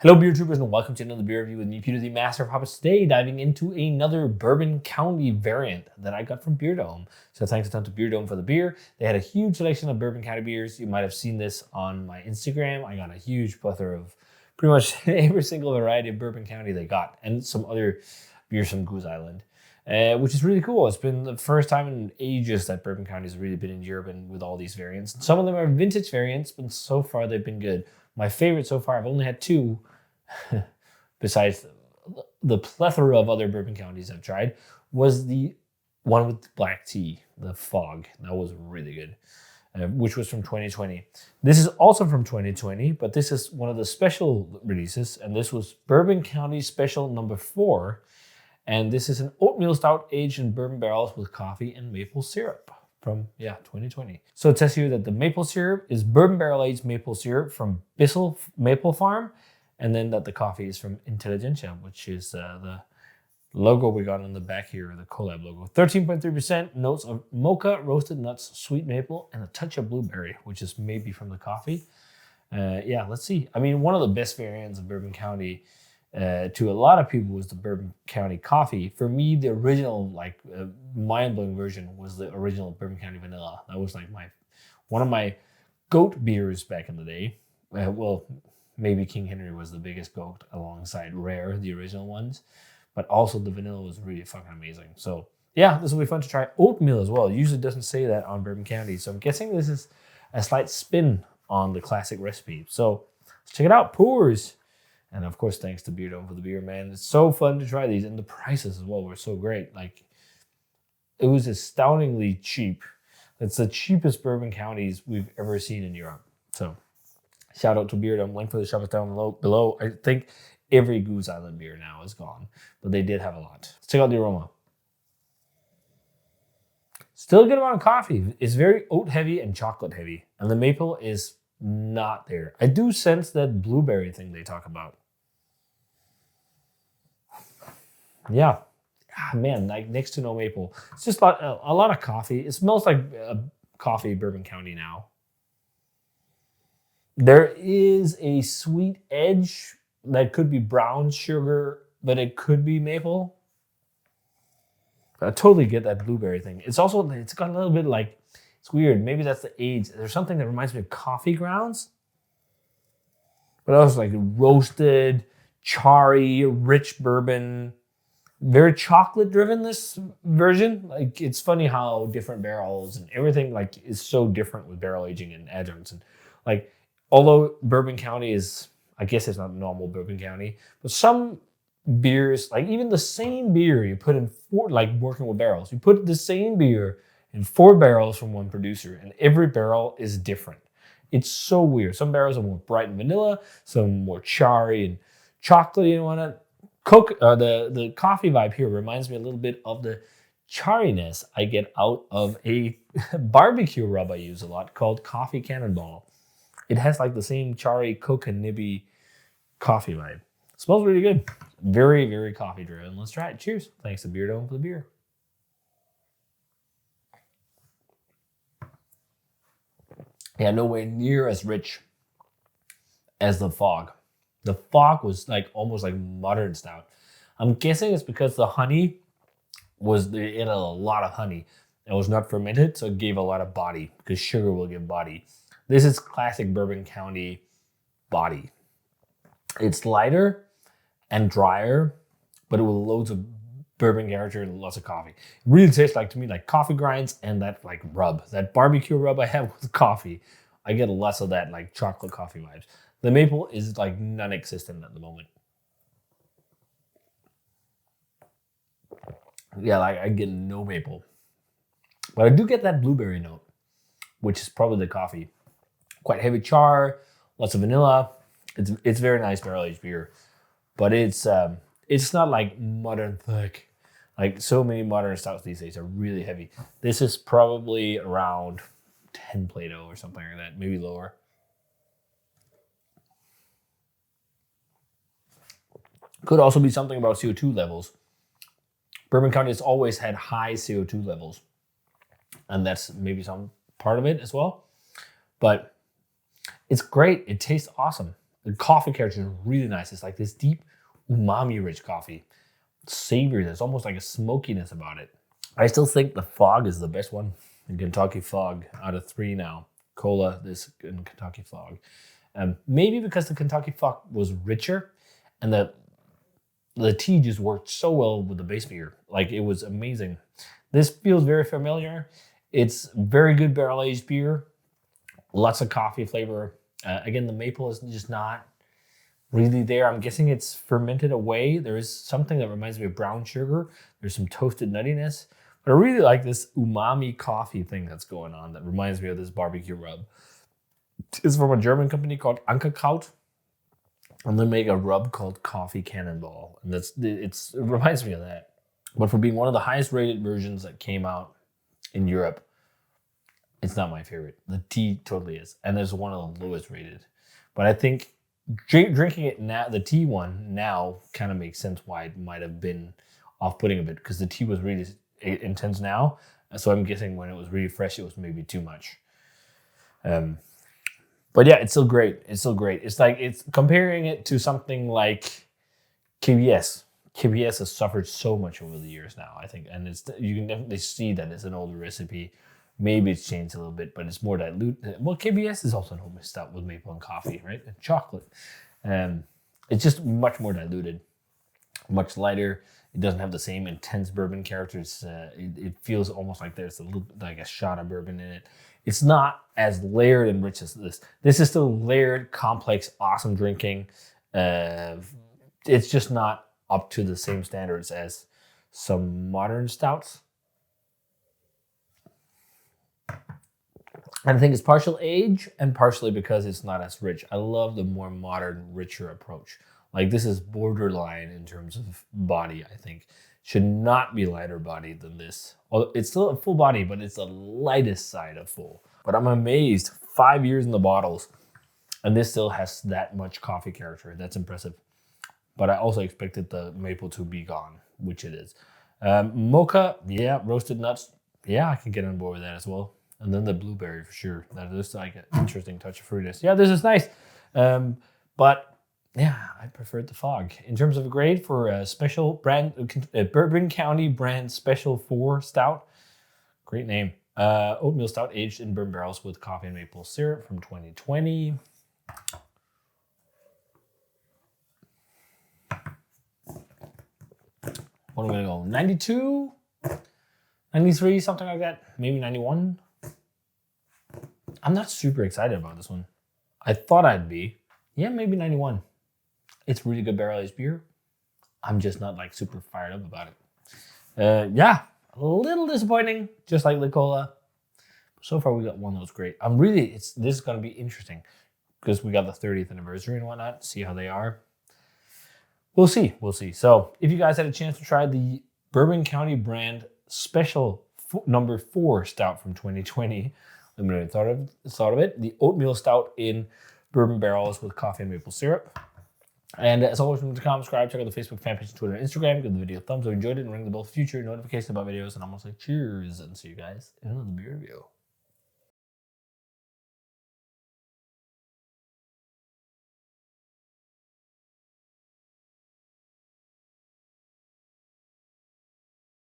Hello, beer troopers, and welcome to another beer review with me, Peter, the master of hoppets. Today, diving into another Bourbon County variant that I got from Beerdome. So thanks a ton to Beerdome for the beer. They had a huge selection of Bourbon County beers. You might have seen this on my Instagram. I got a huge plethora of pretty much every single variety of Bourbon County they got, and some other beers from Goose Island, which is really cool. It's been the first time in ages that Bourbon County has really been in Europe and with all these variants. Some of them are vintage variants, but so far they've been good. My favorite so far, I've only had two, besides the plethora of other Bourbon Counties I've tried, was the one with black tea, the Fog. That was really good, which was from 2020. This is also from 2020, but this is one of the special releases, and this was Bourbon County Special number 4, and this is an oatmeal stout aged in bourbon barrels with coffee and maple syrup from 2020. So it says here that the maple syrup is bourbon barrel aged maple syrup from Bissell Maple Farm, and then that the coffee is from Intelligentsia, which is the logo we got on the back here, the collab logo. 13.3% notes of mocha, roasted nuts, sweet maple, and a touch of blueberry, which is maybe from the coffee. Let's see. I mean, one of the best variants of Bourbon County to a lot of people was the Bourbon County coffee. For me, the original, mind-blowing version was the original Bourbon County vanilla. That was like one of my goat beers back in the day. Maybe King Henry was the biggest goat alongside Rare, the original ones. But also the vanilla was really fucking amazing. So yeah, this will be fun to try. Oatmeal as well. It usually doesn't say that on Bourbon County. So I'm guessing this is a slight spin on the classic recipe. So let's check it out. Pours. And of course, thanks to Beerdome for the beer, man. It's so fun to try these. And the prices as well were so great. Like, it was astoundingly cheap. It's the cheapest Bourbon Counties we've ever seen in Europe. So shout out to Beerdome. Link for the shop is down below. I think every Goose Island beer now is gone, but they did have a lot. Let's check out the aroma. Still a good amount of coffee. It's very oat heavy and chocolate heavy, and the maple is not there. I do sense that blueberry thing they talk about. Yeah, man, like next to no maple. It's just a lot of coffee. It smells like coffee Bourbon County now. There is a sweet edge that could be brown sugar, but it could be maple. I totally get that blueberry thing. It's got a little bit it's weird. Maybe that's the age. There's something that reminds me of coffee grounds. But also like roasted, charry, rich bourbon. Very chocolate driven, this version. Like, it's funny how different barrels and everything is so different with barrel aging and adjuncts. And although Bourbon County is, I guess it's not normal Bourbon County, but some beers, even the same beer you put in working with barrels, you put the same beer in 4 barrels from one producer, and every barrel is different. It's so weird. Some barrels are more bright and vanilla, some more charry and chocolatey and whatnot. The coffee vibe here reminds me a little bit of the charriness I get out of a barbecue rub I use a lot called Coffee Cannonball. It has the same charry, coca nibby coffee vibe. It smells really good. Very, very coffee driven. Let's try it. Cheers. Thanks to Beerdome for the beer. Yeah, nowhere near as rich as the Fog. The Fog was almost like modern stout. I'm guessing it's because the honey it had a lot of honey. It was not fermented, so it gave a lot of body, because sugar will give body. This is classic Bourbon County body. It's lighter and drier, but with loads of bourbon character and lots of coffee. It really tastes to me like coffee grinds and that rub. That barbecue rub I have with coffee. I get less of that chocolate coffee vibes. The maple is non-existent at the moment. Yeah, I get no maple. But I do get that blueberry note, which is probably the coffee. Quite heavy char, lots of vanilla. It's very nice barrel aged beer, but it's not modern thick. So many modern stouts these days are really heavy. This is probably around 10 Plato or something like that, maybe lower. Could also be something about CO2 levels. Bourbon County has always had high CO2 levels, and that's maybe some part of it as well. But it's great. It tastes awesome. The coffee character is really nice. It's like this deep umami-rich coffee. Savory. There's almost like a smokiness about it. I still think the fog is the best one. The Kentucky Fog out of 3 now. Cola, this, and Kentucky Fog. Maybe because the Kentucky Fog was richer and the tea just worked so well with the base beer. Like, it was amazing. This feels very familiar. It's very good barrel-aged beer. Lots of coffee flavor. Again, the maple is just not really there. I'm guessing it's fermented away. There is something that reminds me of brown sugar. There's some toasted nuttiness. But I really like this umami coffee thing that's going on that reminds me of this barbecue rub. It's from a German company called Ankerkraut. And they make a rub called Coffee Cannonball. And it reminds me of that. But for being one of the highest rated versions that came out in Europe, it's not my favorite. The tea totally is. And there's one of the lowest rated. But I think drinking it now, the tea one now kind of makes sense why it might have been off-putting a bit, because the tea was really intense now. So I'm guessing when it was really fresh, it was maybe too much. But yeah, it's still great. It's still great. It's like, it's comparing it to something like KBS. KBS has suffered so much over the years now, I think. And you can definitely see that it's an older recipe. Maybe it's changed a little bit, but it's more dilute. Well, KBS is also an old stout with maple and coffee, right? And chocolate. It's just much more diluted, much lighter. It doesn't have the same intense bourbon characters. It feels almost like there's a little, like a shot of bourbon in it. It's not as layered and rich as this. This is still layered, complex, awesome drinking. It's just not up to the same standards as some modern stouts. And I think it's partial age and partially because it's not as rich. I love the more modern, richer approach. Like, this is borderline in terms of body, I think. Should not be lighter body than this. Although it's still a full body, but it's the lightest side of full. But I'm amazed. 5 years in the bottles, and this still has that much coffee character. That's impressive. But I also expected the maple to be gone, which it is. Mocha, yeah, roasted nuts. Yeah, I can get on board with that as well. And then the blueberry for sure. That is like an interesting touch of fruitiness. Yeah, this is nice. But yeah, I preferred the fog. In terms of a grade for a special brand, Bourbon County brand Special 4 Stout. Great name. Oatmeal Stout aged in bourbon barrels with coffee and maple syrup from 2020. What am I going to go? 92? 93, something like that. Maybe 91. I'm not super excited about this one. I thought I'd be. Yeah, maybe 91. It's really good barrel-aged beer. I'm just not like super fired up about it. Yeah, a little disappointing, just like the cola. So far, we got one that was great. This is going to be interesting because we got the 30th anniversary and whatnot. See how they are. We'll see. So if you guys had a chance to try the Bourbon County brand Special number 4 Stout from 2020, let me know what you thought of it. The oatmeal stout in bourbon barrels with coffee and maple syrup. And as always, remember to comment, subscribe, check out the Facebook fan page, Twitter, and Instagram. Give the video a thumbs up if you enjoyed it, and ring the bell for future notifications about videos. And I'm going to say cheers and see you guys in another beer review.